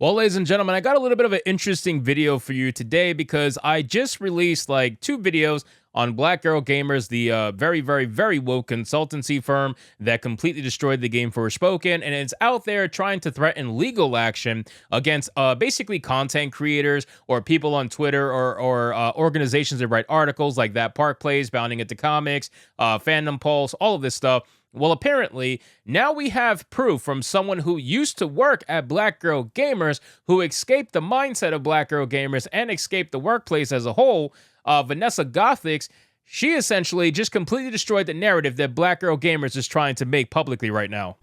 Well, ladies and gentlemen, I got a little bit of an interesting video for you today because I just released like two videos on Black Girl Gamers, the very woke consultancy firm that completely destroyed the game Forspoken, and it's out there trying to threaten legal action against basically content creators or people on Twitter or organizations that write articles like That Park Plays, Bounding Into Comics, Fandom Pulse, all of this stuff. Well, apparently, now we have proof from someone who used to work at Black Girl Gamers, who escaped the mindset of Black Girl Gamers and escaped the workplace as a whole. Vanessa Gothics, she essentially just completely destroyed the narrative that Black Girl Gamers is trying to make publicly right now.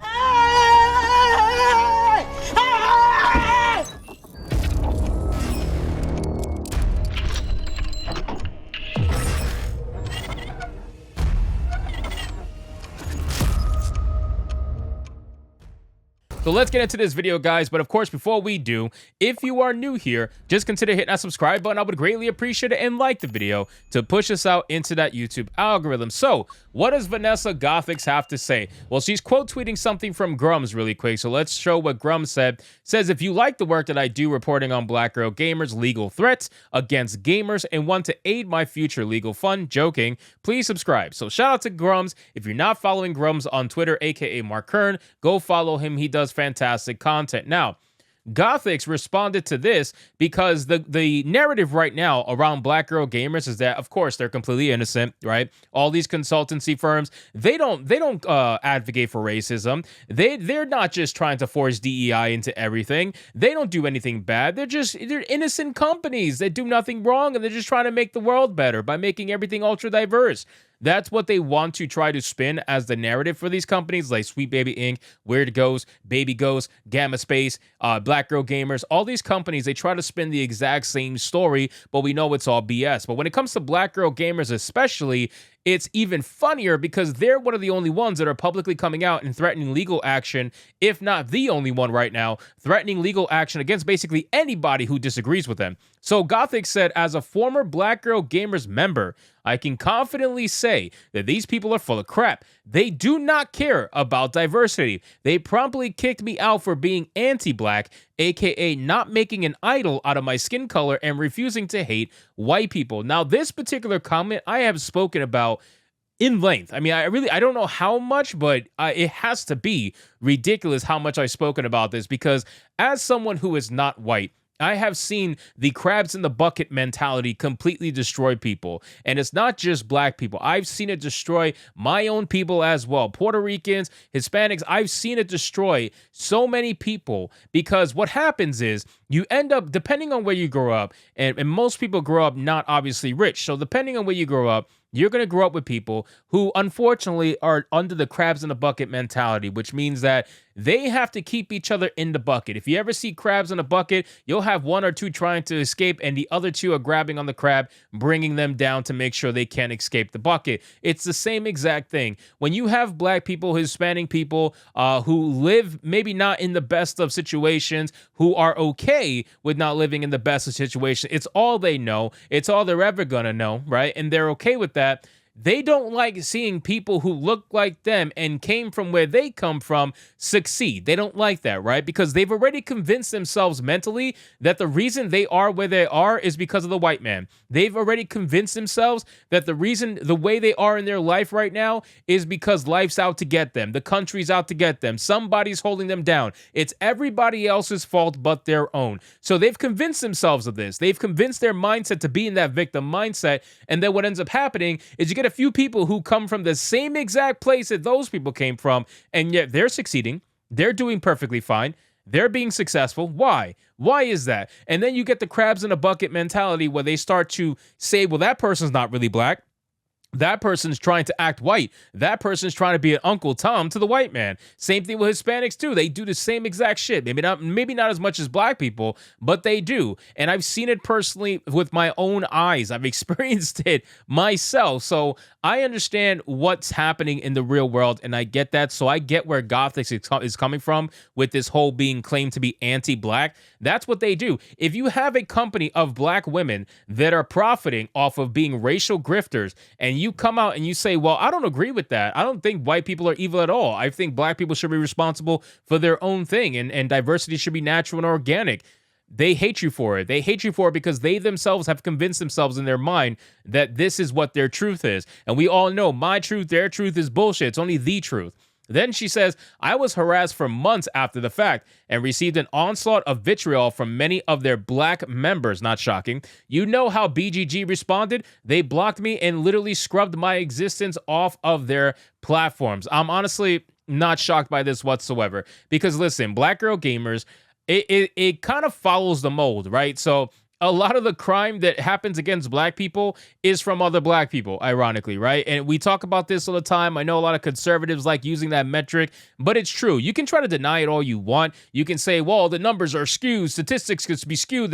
So let's get into this video, guys. But of course, before we do, if you are new here, just consider hitting that subscribe button. I would greatly appreciate it, and like the video to push us out into that YouTube algorithm. So what does Vanessa Gothics have to say? Well, she's quote tweeting something from Grums really quick. So let's show what Grums said. Says, if you like the work that I do reporting on Black Girl Gamers legal threats against gamers and want to aid my future legal fund, joking, please subscribe. So shout out to Grums. If you're not following Grums on Twitter, aka Mark Kern, go follow him. He does fantastic content. Now, Gothics responded to this because the narrative right now around Black Girl Gamers is that, of course, they're completely innocent, right? All these consultancy firms, they don't advocate for racism. They're not just trying to force DEI into everything. They don't do anything bad. They're innocent companies that do nothing wrong, and they're just trying to make the world better by making everything ultra diverse. That's what they want to try to spin as the narrative for these companies like Sweet Baby Inc., Weird Ghost, Baby Ghost, Gamma Space, Black Girl Gamers. All these companies, they try to spin the exact same story, but we know it's all BS. But when it comes to Black Girl Gamers especially, it's even funnier because they're one of the only ones that are publicly coming out and threatening legal action, if not the only one right now, threatening legal action against basically anybody who disagrees with them. So Gothic said, as a former Black Girl Gamers member, I can confidently say that these people are full of crap. They do not care about diversity. They promptly kicked me out for being anti-black, aka not making an idol out of my skin color and refusing to hate white people. Now, this particular comment I have spoken about in length. I mean, I don't know how much, but it has to be ridiculous how much I've spoken about this, because as someone who is not white, I have seen the crabs in the bucket mentality completely destroy people. And it's not just black people. I've seen it destroy my own people as well. Puerto Ricans, Hispanics, I've seen it destroy so many people, because what happens is you end up, depending on where you grow up, and most people grow up not obviously rich. So depending on where you grow up, you're going to grow up with people who unfortunately are under the crabs in the bucket mentality, which means that they have to keep each other in the bucket. If you ever see crabs in a bucket, you'll have one or two trying to escape, and the other two are grabbing on the crab, bringing them down to make sure they can't escape the bucket. It's the same exact thing. When you have black people, Hispanic people who live maybe not in the best of situations, who are okay with not living in the best of situations, it's all they know. It's all they're ever going to know, right? And they're okay with that. They don't like seeing people who look like them and came from where they come from succeed. They don't like that, right? Because they've already convinced themselves mentally that the reason they are where they are is because of the white man. They've already convinced themselves that the reason, the way they are in their life right now is because life's out to get them. The country's out to get them. Somebody's holding them down. It's everybody else's fault but their own. So they've convinced themselves of this. They've convinced their mindset to be in that victim mindset. And then what ends up happening is you get a few people who come from the same exact place that those people came from, and yet they're succeeding. They're doing perfectly fine. They're being successful. Why? Why is that? And then you get the crabs in a bucket mentality where they start to say, well, that person's not really black. That person's trying to act white. That person's trying to be an Uncle Tom to the white man. Same thing with Hispanics too. They do the same exact shit. Maybe not as much as black people, but they do. And I've seen it personally with my own eyes. I've experienced it myself. So I understand what's happening in the real world, and I get that. So I get where Gothics is coming from with this whole being claimed to be anti-black. That's what they do. If you have a company of black women that are profiting off of being racial grifters, and and you come out and you say, well, I don't agree with that. I don't think white people are evil at all. I think black people should be responsible for their own thing, and diversity should be natural and organic. They hate you for it. They hate you for it because they themselves have convinced themselves in their mind that this is what their truth is. And we all know my truth, their truth is bullshit. It's only the truth. Then she says, I was harassed for months after the fact and received an onslaught of vitriol from many of their black members. Not shocking. You know how BGG responded? They blocked me and literally scrubbed my existence off of their platforms. I'm honestly not shocked by this whatsoever because listen, black girl gamers, it kind of follows the mold, right? So a lot of the crime that happens against black people is from other black people, ironically, right? And we talk about this all the time. I know a lot of conservatives like using that metric, but it's true. You can try to deny it all you want. You can say, well, the numbers are skewed. Statistics could be skewed.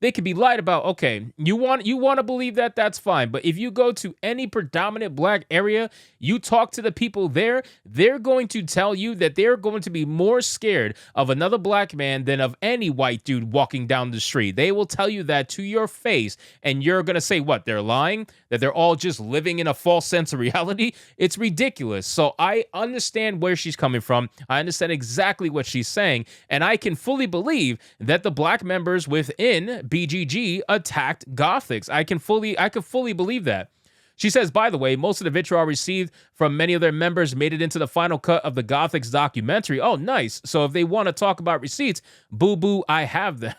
They could be lied about. Okay, you want to believe that, that's fine. But if you go to any predominant black area, you talk to the people there, they're going to tell you that they're going to be more scared of another black man than of any white dude walking down the street. They will tell you that to your face, and you're gonna say what? They're lying? That they're all just living in a false sense of reality? It's ridiculous. So I understand where she's coming from. I understand exactly what she's saying, and I can fully believe that the black members within BGG attacked Gothics. I could fully believe that. She says, by the way, most of the vitriol received from many of their members made it into the final cut of the Gothics documentary. Oh, nice. So if they want to talk about receipts, boo-boo, I have them.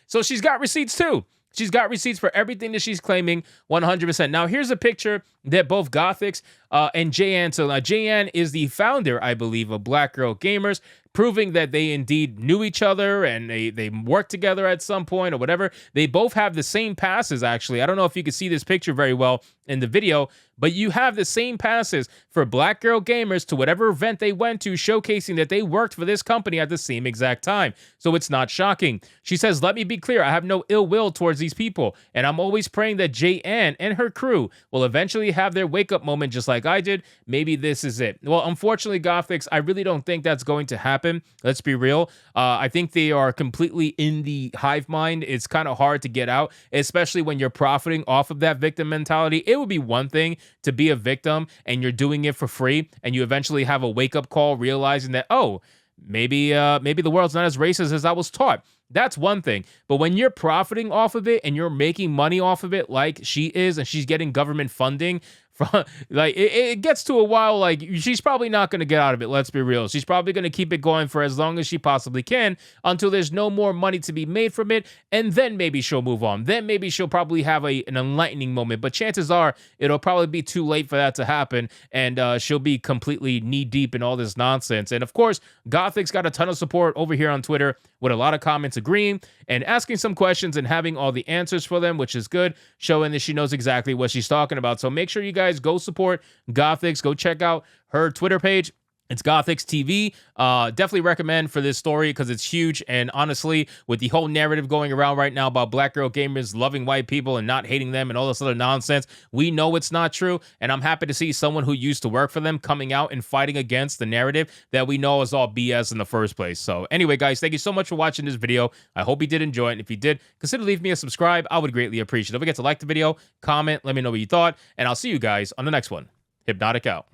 So she's got receipts too. She's got receipts for everything that she's claiming 100%. Now, here's a picture that both Gothics and Jayan, so Jayan is the founder, I believe, of Black Girl Gamers, proving that they indeed knew each other and they worked together at some point or whatever. They both have the same passes, actually. I don't know if you can see this picture very well in the video, but you have the same passes for Black Girl Gamers to whatever event they went to, showcasing that they worked for this company at the same exact time. So it's not shocking. She says, let me be clear, I have no ill will towards these people, and I'm always praying that Jayan and her crew will eventually have their wake-up moment just like I did. Maybe this is it. Well, unfortunately, Gothics, I really don't think that's going to happen. Let's be real. I think they are completely in the hive mind. It's kind of hard to get out, especially when you're profiting off of that victim mentality. It would be one thing to be a victim and you're doing it for free and you eventually have a wake-up call realizing that, oh, maybe the world's not as racist as I was taught. That's one thing. But when you're profiting off of it and you're making money off of it like she is, and she's getting government funding from, like, it gets to a while, like, she's probably not going to get out of it. Let's be real. She's probably going to keep it going for as long as she possibly can until there's no more money to be made from it. And then maybe she'll move on. Then maybe she'll probably have an enlightening moment. But chances are it'll probably be too late for that to happen. And she'll be completely knee deep in all this nonsense. And of course, Gothic's got a ton of support over here on Twitter with a lot of comments agreeing and asking some questions and having all the answers for them, which is good, showing that she knows exactly what she's talking about. So make sure you guys go support Gothics. Go check out her Twitter page. It's Gothics TV. Definitely recommend for this story because it's huge. And honestly, with the whole narrative going around right now about Black Girl Gamers loving white people and not hating them and all this other nonsense, we know it's not true. And I'm happy to see someone who used to work for them coming out and fighting against the narrative that we know is all BS in the first place. So anyway, guys, thank you so much for watching this video. I hope you did enjoy it. And if you did, consider leaving me a subscribe. I would greatly appreciate it. Don't forget to like the video, comment, let me know what you thought, and I'll see you guys on the next one. Hypnotic out.